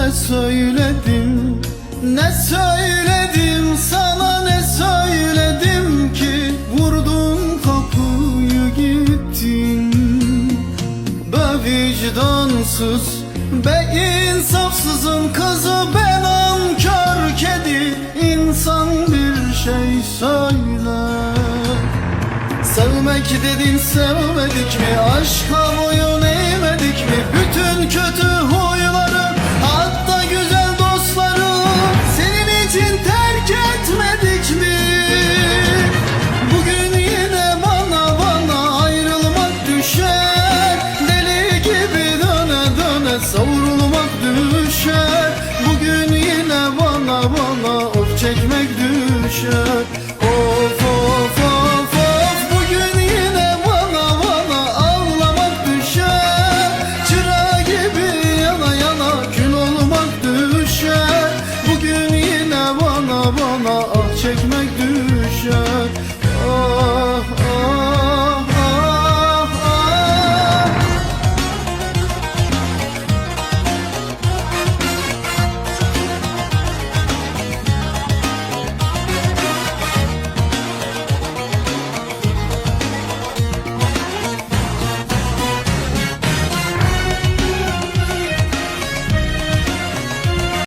ne söyledim, ne söyledim sana, ne söyledim ki vurdun kapıyı gittin. Be vicdansız, be insafsızın kızı, be nankör kedi, insan bir şey söyle. Sevmek dedin, sevmedik mi? Aşka boyun eğmedik mi? Bütün kötü huyları, hatta güzel dostları senin için